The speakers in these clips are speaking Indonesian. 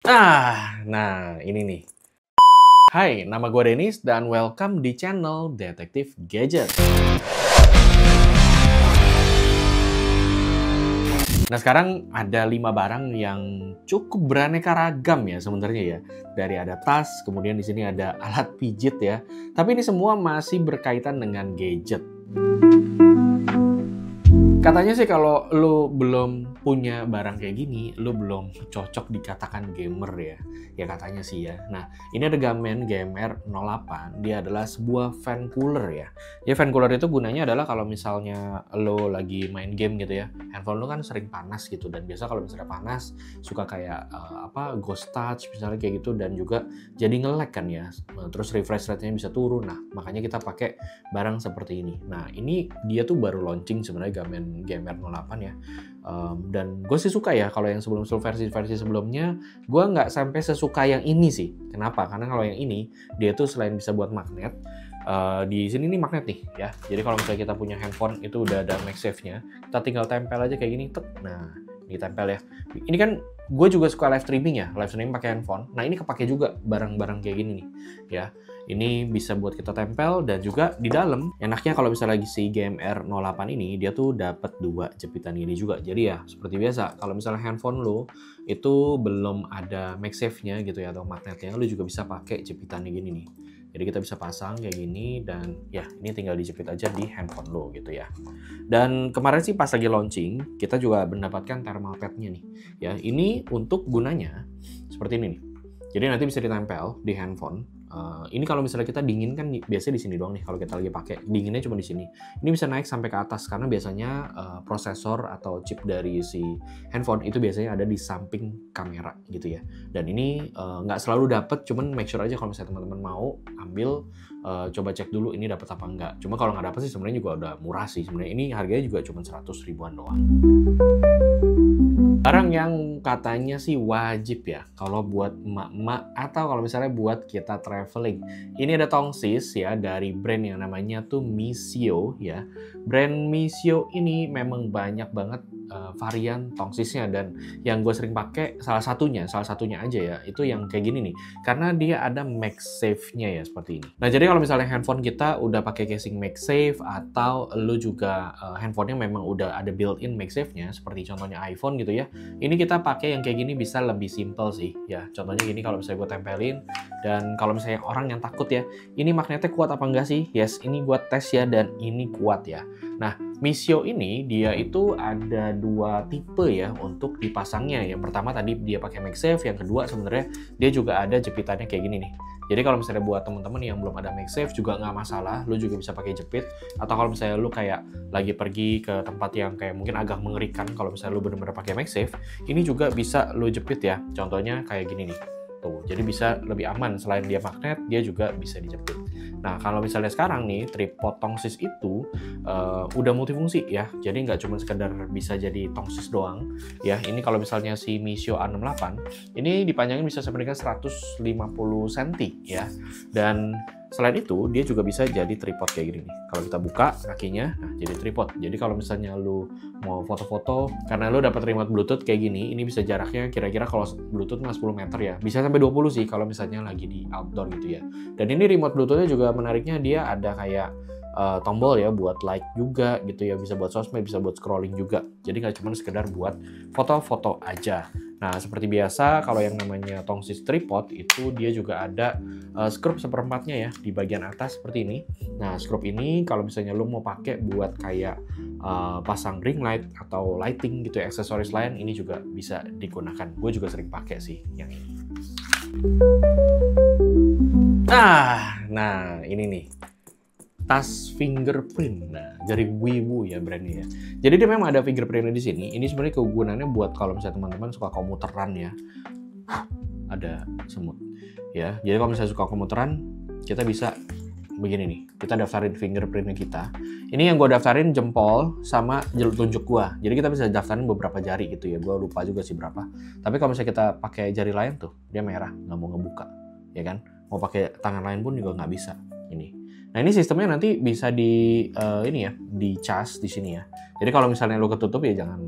Nah ini nih. Hai, nama gue Denis dan welcome di channel Detektif Gadget. Nah sekarang ada 5 barang yang cukup beraneka ragam ya sebenarnya ya. Dari ada tas, kemudian di sini ada alat pijit ya. Tapi ini semua masih berkaitan dengan gadget. Katanya sih kalau lu belum punya barang kayak gini, lu belum cocok dikatakan gamer ya. Ya katanya sih ya. Nah, ini ada Gamen GMR08. Dia adalah sebuah fan cooler ya. Ya fan cooler itu gunanya adalah kalau misalnya lu lagi main game gitu ya. Handphone lu kan sering panas gitu dan biasa kalau misalnya panas suka kayak ghost touch misalnya kayak gitu dan juga jadi nge-lag kan ya. Terus refresh rate-nya bisa turun. Nah, makanya kita pakai barang seperti ini. Nah, ini dia tuh baru launching sebenarnya Gamen GMR08 ya. Dan gue sih suka ya kalau yang versi sebelumnya gue nggak sampai sesuka yang ini sih. Kenapa? Karena kalau yang ini dia tuh selain bisa buat magnet, di sini nih magnet nih ya. Jadi kalau misalnya kita punya handphone itu udah ada MagSafe-nya, kita tinggal tempel aja kayak gini, tek. Nah, ditempel ya. Ini kan gue juga suka live streaming ya, live streaming pakai handphone. Nah ini kepake juga barang-barang kayak gini nih ya. Ini bisa buat kita tempel dan juga di dalam enaknya kalau misalnya lagi si GMR08 ini dia tuh dapat 2 jepitan ini juga. Jadi ya seperti biasa kalau misalnya handphone lo itu belum ada MagSafe-nya gitu ya atau magnetnya, lo juga bisa pakai jepitan gini nih. Jadi kita bisa pasang kayak gini dan ya ini tinggal dijepit aja di handphone lo gitu ya. Dan kemarin sih pas lagi launching kita juga mendapatkan thermal pad-nya nih. Ya ini untuk gunanya seperti ini nih. Jadi nanti bisa ditempel di handphone. Ini kalau misalnya kita dingin kan biasanya di sini doang nih kalau kita lagi pakai, dinginnya cuma di sini. Ini bisa naik sampai ke atas karena biasanya prosesor atau chip dari si handphone itu biasanya ada di samping kamera gitu ya. Dan ini nggak selalu dapet, cuman make sure aja kalau misalnya teman-teman mau ambil, coba cek dulu ini dapat apa enggak. Cuma kalau nggak dapet sih sebenarnya juga udah murah sih sebenarnya. Ini harganya juga cuma 100 ribuan doang. Barang yang katanya sih wajib ya kalau buat emak-emak atau kalau misalnya buat kita traveling. Ini ada tongsis ya dari brand yang namanya tuh Misio ya. Brand Misio ini memang banyak banget varian tongsisnya dan yang gue sering pakai salah satunya aja ya itu yang kayak gini nih karena dia ada MagSafe-nya ya seperti ini. Nah jadi kalau misalnya handphone kita udah pakai casing MagSafe atau lu juga handphonenya memang udah ada built-in MagSafe-nya seperti contohnya iPhone gitu ya, ini kita pakai yang kayak gini bisa lebih simple sih ya. Contohnya gini kalau misalnya gue tempelin dan kalau misalnya orang yang takut ya ini magnetnya kuat apa enggak sih, yes ini gue tes ya dan ini kuat ya. Nah Misio ini dia itu ada 2 tipe ya untuk dipasangnya. Yang pertama tadi dia pakai MagSafe, yang kedua sebenarnya dia juga ada jepitannya kayak gini nih. Jadi kalau misalnya buat teman-teman yang belum ada MagSafe juga nggak masalah, lu juga bisa pakai jepit. Atau kalau misalnya lu kayak lagi pergi ke tempat yang kayak mungkin agak mengerikan, kalau misalnya lu benar-benar pakai MagSafe, ini juga bisa lu jepit ya. Contohnya kayak gini nih. Tuh, jadi bisa lebih aman. Selain dia magnet, dia juga bisa dijepit. Nah, kalau misalnya sekarang nih, tripod tongsis itu udah multifungsi ya. Jadi nggak cuma sekedar bisa jadi tongsis doang. Ya, ini kalau misalnya si Misio A68, ini dipanjangin bisa sampai dengan 150 cm ya. Dan selain itu, dia juga bisa jadi tripod kayak gini nih. Kalau kita buka kakinya, nah jadi tripod. Jadi kalau misalnya lu mau foto-foto, karena lu dapat remote Bluetooth kayak gini, ini bisa jaraknya kira-kira kalau Bluetooth nggak 10 meter ya. Bisa sampai 20 sih kalau misalnya lagi di outdoor gitu ya. Dan ini remote Bluetooth-nya juga menariknya dia ada kayak tombol ya buat like juga gitu ya. Bisa buat sosmed, bisa buat scrolling juga. Jadi nggak cuma sekedar buat foto-foto aja. Nah, seperti biasa kalau yang namanya tongsis tripod itu dia juga ada skrup seperempatnya ya di bagian atas seperti ini. Nah, skrup ini kalau misalnya lu mau pakai buat kayak pasang ring light atau lighting gitu ya, aksesoris lain ini juga bisa digunakan. Gue juga sering pakai sih yang ini. Nah ini nih. Tas fingerprint, nah dari Wiwu ya brandnya ya. Jadi dia memang ada fingerprintnya di sini. Ini sebenarnya kegunaannya buat kalau misalnya teman-teman suka komuteran ya. Ada semut ya. Jadi kalau misalnya suka komuteran, kita bisa begini nih. Kita daftarin fingerprintnya kita. Ini yang gue daftarin jempol sama jari tunjuk gue. Jadi kita bisa daftarin beberapa jari gitu ya. Gue lupa juga sih berapa. Tapi kalau misalnya kita pakai jari lain tuh, dia merah, nggak mau ngebuka, ya kan? Mau pakai tangan lain pun juga nggak bisa. Ini. Nah ini sistemnya nanti bisa ini ya, dicas di sini ya. Jadi kalau misalnya lo ketutup ya jangan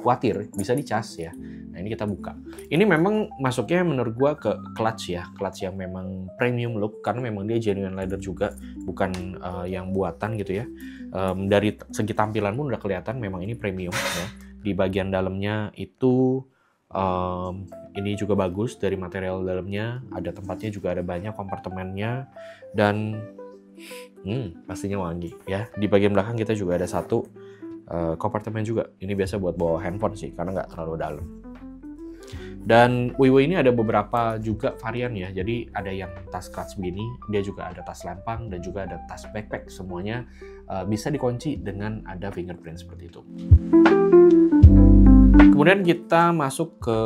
khawatir, bisa dicas ya. Nah ini kita buka. Ini memang masuknya menurut gua ke clutch ya, clutch yang memang premium look karena memang dia genuine leather juga, bukan yang buatan gitu ya. Dari segi tampilan pun udah kelihatan memang ini premium ya. Di bagian dalamnya itu ini juga bagus dari material dalamnya, ada tempatnya juga, ada banyak kompartemennya dan pastinya wangi ya. Di bagian belakang kita juga ada satu kompartemen juga. Ini biasa buat bawa handphone sih karena nggak terlalu dalam. Dan Wiwo ini ada beberapa juga varian ya. Jadi ada yang tas clutch begini, dia juga ada tas lempang dan juga ada tas backpack. Semuanya bisa dikunci dengan ada fingerprint seperti itu. Kemudian kita masuk ke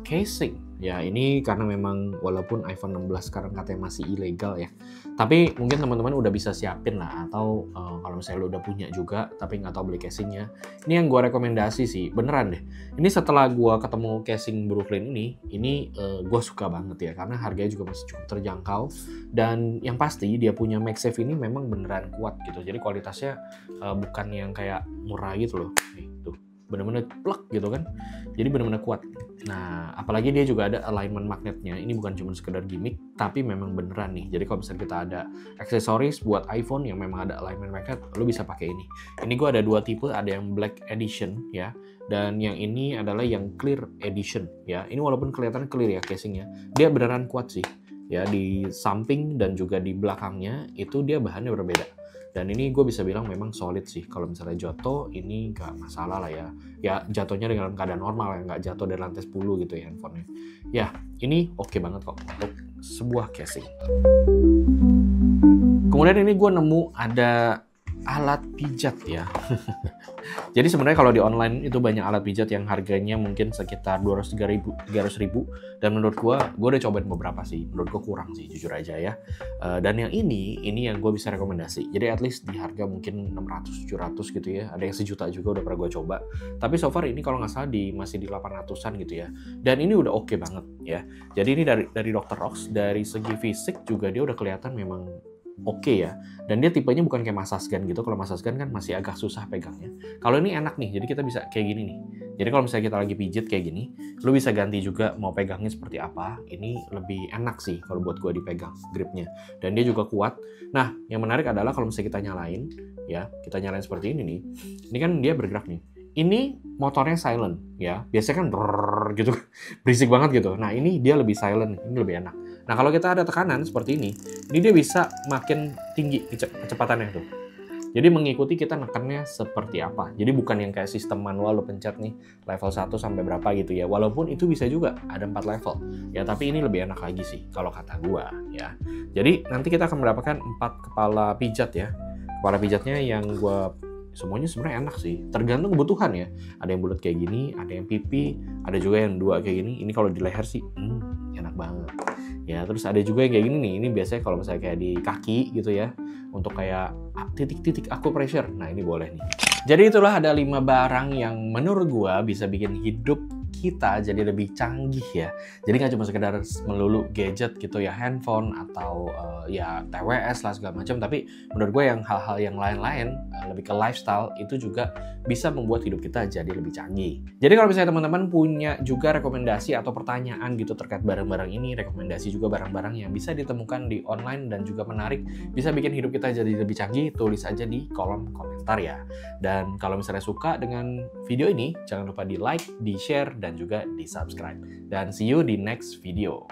casing. Ya ini karena memang walaupun iPhone 16 sekarang katanya masih ilegal ya. Tapi mungkin teman-teman udah bisa siapin lah. Atau kalau misalnya lo udah punya juga tapi nggak tahu beli casingnya. Ini yang gue rekomendasi sih, beneran deh. Ini setelah gue ketemu casing Brooklyn ini gue suka banget ya. Karena harganya juga masih cukup terjangkau. Dan yang pasti dia punya MagSafe ini memang beneran kuat gitu. Jadi kualitasnya bukan yang kayak murah gitu loh. Nih, tuh. Bener-bener plek gitu kan, jadi bener-bener kuat. Nah apalagi dia juga ada alignment magnetnya, ini bukan cuma sekedar gimmick tapi memang beneran nih. Jadi kalau misalnya kita ada aksesoris buat iPhone yang memang ada alignment magnet, lo bisa pakai ini. Ini gue ada dua tipe, ada yang Black Edition ya, dan yang ini adalah yang Clear Edition ya. Ini walaupun kelihatan clear ya casingnya, dia beneran kuat sih ya. Di samping dan juga di belakangnya itu dia bahannya berbeda. Dan ini gue bisa bilang memang solid sih. Kalau misalnya jatuh, ini gak masalah lah ya. Ya jatuhnya dalam keadaan normal ya, nggak jatuh dari lantai 10 gitu ya handphonenya. Ya, ini oke banget kok untuk sebuah casing. Kemudian ini gue nemu ada alat pijat ya. Jadi sebenarnya kalau di online itu banyak alat pijat yang harganya mungkin sekitar 200-300 ribu. Dan menurut gue udah cobain beberapa sih. Menurut gue kurang sih, jujur aja ya. Dan yang ini yang gue bisa rekomendasi. Jadi at least di harga mungkin 600-700 gitu ya. Ada yang sejuta juga udah pernah gue coba. Tapi so far ini kalau nggak salah masih di 800-an gitu ya. Dan ini udah oke banget ya. Jadi ini dari Dr. Rox, dari segi fisik juga dia udah kelihatan memang oke ya. Dan dia tipenya bukan kayak Masasgan gitu. Kalau Masasgan kan masih agak susah pegangnya. Kalau ini enak nih, jadi kita bisa kayak gini nih. Jadi kalau misalnya kita lagi pijit kayak gini, lu bisa ganti juga mau pegangnya seperti apa. Ini lebih enak sih kalau buat gue dipegang gripnya. Dan dia juga kuat. Nah, yang menarik adalah kalau misalnya kita nyalain, ya, kita nyalain seperti ini nih. Ini kan dia bergerak nih. Ini motornya silent ya. Biasanya kan brrrr gitu, berisik banget gitu. Nah, ini dia lebih silent, ini lebih enak. Nah, kalau kita ada tekanan seperti ini dia bisa makin tinggi kecepatannya tuh. Jadi mengikuti kita nekannya seperti apa. Jadi bukan yang kayak sistem manual lo pencet nih level 1 sampai berapa gitu ya. Walaupun itu bisa juga ada 4 level. Ya tapi ini lebih enak lagi sih kalau kata gua ya. Jadi nanti kita akan mendapatkan 4 kepala pijat ya. Kepala pijatnya yang gua semuanya sebenarnya enak sih. Tergantung kebutuhan ya. Ada yang bulat kayak gini, ada yang pipi, ada juga yang dua kayak gini. Ini kalau di leher sih enak banget. Ya, terus ada juga yang kayak gini nih. Ini biasanya kalau misalnya kayak di kaki gitu ya. Untuk kayak titik-titik acupressure. Nah, ini boleh nih. Jadi itulah ada 5 barang yang menurut gua bisa bikin hidup kita jadi lebih canggih ya. Jadi nggak cuma sekedar melulu gadget gitu ya, handphone atau ya TWS lah segala macam, tapi menurut gue yang hal-hal yang lain-lain lebih ke lifestyle itu juga bisa membuat hidup kita jadi lebih canggih. Jadi kalau misalnya teman-teman punya juga rekomendasi atau pertanyaan gitu terkait barang-barang ini, rekomendasi juga barang-barang yang bisa ditemukan di online dan juga menarik, bisa bikin hidup kita jadi lebih canggih, tulis aja di kolom komentar ya. Dan kalau misalnya suka dengan video ini, jangan lupa di like, di share, dan juga di subscribe. Dan see you di next video.